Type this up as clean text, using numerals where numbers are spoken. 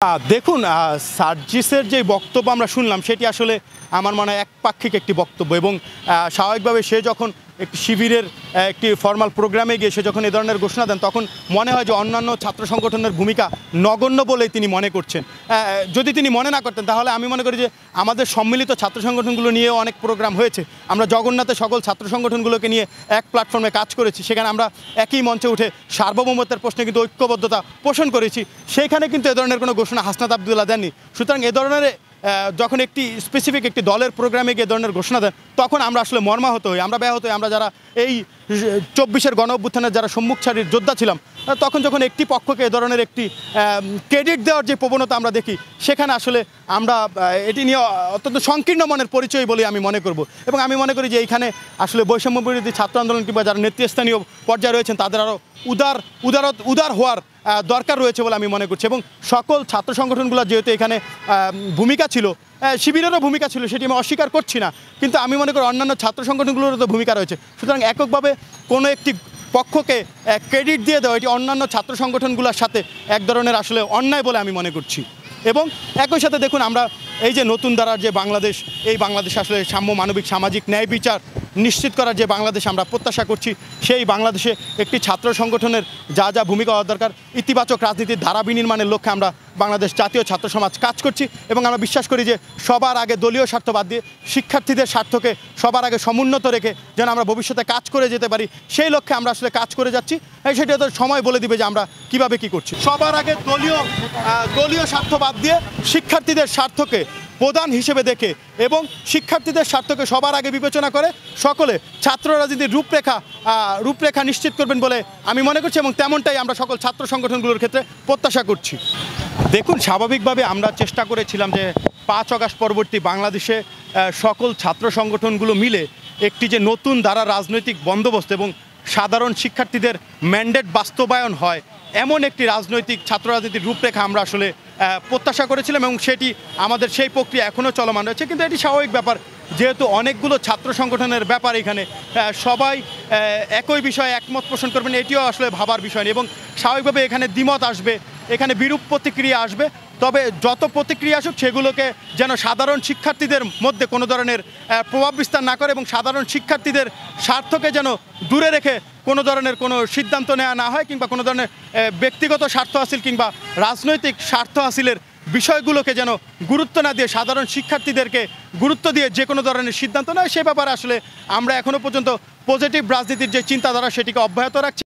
দেখুন সার্জিসের যে বক্তব্য আমরা শুনলাম সেটি আসলে আমার মনে হয় একপাক্ষিক একটি বক্তব্য এবং স্বাভাবিকভাবে সে যখন একটি শিবিরের একটি ফর্মাল প্রোগ্রামে গিয়ে সে যখন এ ধরনের ঘোষণা দেন তখন মনে হয় যে অন্যান্য ছাত্র সংগঠনের ভূমিকা নগণ্য বলেই তিনি মনে করছেন। যদি তিনি মনে না করতেন তাহলে আমি মনে করি যে আমাদের সম্মিলিত ছাত্র সংগঠনগুলো নিয়েও অনেক প্রোগ্রাম হয়েছে। আমরা জগন্নাথে সকল ছাত্র সংগঠনগুলোকে নিয়ে এক প্ল্যাটফর্মে কাজ করেছি, সেখানে আমরা একই মঞ্চে উঠে সার্বভৌমত্বের প্রশ্নে কিন্তু ঐক্যবদ্ধতা পোষণ করেছি। সেইখানে কিন্তু এ ধরনের কোনো ঘোষণা হাসনাত আবদুল্লাহ দেননি। সুতরাং এ ধরনের যখন একটি স্পেসিফিক একটি দলের প্রোগ্রামে গিয়ে ধরনের ঘোষণা দেন তখন আমরা আসলে মর্মাহত হই, আমরা ব্যাহত হই। আমরা যারা এই 24-এর গণ অভ্যুত্থানের যারা সম্মুখ সারির যোদ্ধা ছিলাম তখন যখন একটি পক্ষকে এ ধরনের একটি ক্রেডিট দেওয়ার যে প্রবণতা আমরা দেখি সেখানে আসলে আমরা এটি নিয়ে অত্যন্ত সংকীর্ণ মনের পরিচয় বলে আমি মনে করব। এবং আমি মনে করি যে এইখানে আসলে বৈষম্য বিরোধী ছাত্র আন্দোলন কিংবা যারা নেতৃস্থানীয় পর্যায়ে রয়েছেন তাদের আরও উদার হওয়ার দরকার রয়েছে বলে আমি মনে করছি। এবং সকল ছাত্র সংগঠনগুলোর যেহেতু এখানে ভূমিকা ছিল, শিবিরেরও ভূমিকা ছিল, সেটি আমি অস্বীকার করছি না, কিন্তু আমি মনে করি অন্যান্য ছাত্র সংগঠনগুলোরও তো ভূমিকা রয়েছে। সুতরাং এককভাবে কোনো একটি পক্ষকে ক্রেডিট দিয়ে দেওয়া এটি অন্যান্য ছাত্র সংগঠনগুলোর সাথে এক ধরনের আসলে অন্যায় বলে আমি মনে করছি। এবং একই সাথে দেখুন আমরা এই যে নতুন ধারার যে বাংলাদেশ, এই বাংলাদেশ আসলে সাম্য, মানবিক, সামাজিক ন্যায় বিচার নিশ্চিত করার যে বাংলাদেশ আমরা প্রত্যাশা করছি, সেই বাংলাদেশে একটি ছাত্র সংগঠনের যা ভূমিকা হওয়া দরকার, ইতিবাচক রাজনীতির ধারা বিনির্মাণের লক্ষ্যে আমরা বাংলাদেশ জাতীয় ছাত্র সমাজ কাজ করছি। এবং আমরা বিশ্বাস করি যে সবার আগে দলীয় স্বার্থ বাদ দিয়ে শিক্ষার্থীদের স্বার্থকে সবার আগে সমুন্নত রেখে যেন আমরা ভবিষ্যতে কাজ করে যেতে পারি, সেই লক্ষ্যে আমরা আসলে কাজ করে যাচ্ছি। সেটা তো সময় বলে দিবে যে আমরা কিভাবে কি করছি। সবার আগে দলীয় স্বার্থ বাদ দিয়ে শিক্ষার্থীদের স্বার্থকে প্রধান হিসেবে দেখে এবং শিক্ষার্থীদের স্বার্থকে সবার আগে বিবেচনা করে সকলে ছাত্র রাজনীতির রূপরেখা নিশ্চিত করবেন বলে আমি মনে করছি, এবং তেমনটাই আমরা সকল ছাত্র সংগঠনগুলোর ক্ষেত্রে প্রত্যাশা করছি। দেখুন স্বাভাবিকভাবে আমরা চেষ্টা করেছিলাম যে 5 আগস্ট পরবর্তী বাংলাদেশে সকল ছাত্র সংগঠনগুলো মিলে একটি যে নতুন ধারা রাজনৈতিক বন্দোবস্ত এবং সাধারণ শিক্ষার্থীদের ম্যান্ডেট বাস্তবায়ন হয় এমন একটি রাজনৈতিক ছাত্র রাজনীতির রূপরেখা আমরা আসলে প্রত্যাশা করেছিলাম, এবং সেটি আমাদের সেই প্রক্রিয়া এখনও চলমান রয়েছে। কিন্তু এটি স্বাভাবিক ব্যাপার, যেহেতু অনেকগুলো ছাত্র সংগঠনের ব্যাপার, এখানে সবাই একই বিষয়ে একমত পোষণ করবেন এটিও আসলে ভাবার বিষয় নেই। এবং স্বাভাবিকভাবে এখানে দ্বিমত আসবে, এখানে বিরূপ প্রতিক্রিয়া আসবে, তবে যত প্রতিক্রিয়া আসুক সেগুলোকে যেন সাধারণ শিক্ষার্থীদের মধ্যে কোনো ধরনের প্রভাব বিস্তার না করে এবং সাধারণ শিক্ষার্থীদের স্বার্থকে যেন দূরে রেখে কোনো ধরনের কোনো সিদ্ধান্ত নেওয়া না হয়, কিংবা কোনো ধরনের ব্যক্তিগত স্বার্থ হাসিল কিংবা রাজনৈতিক স্বার্থ হাসিলের বিষয়গুলোকে যেন গুরুত্ব না দিয়ে সাধারণ শিক্ষার্থীদেরকে গুরুত্ব দিয়ে যে কোনো ধরনের সিদ্ধান্ত নেয়, সে ব্যাপারে আসলে আমরা এখনও পর্যন্ত পজিটিভ রাজনীতির যে চিন্তাধারা সেটিকে অব্যাহত রাখছি।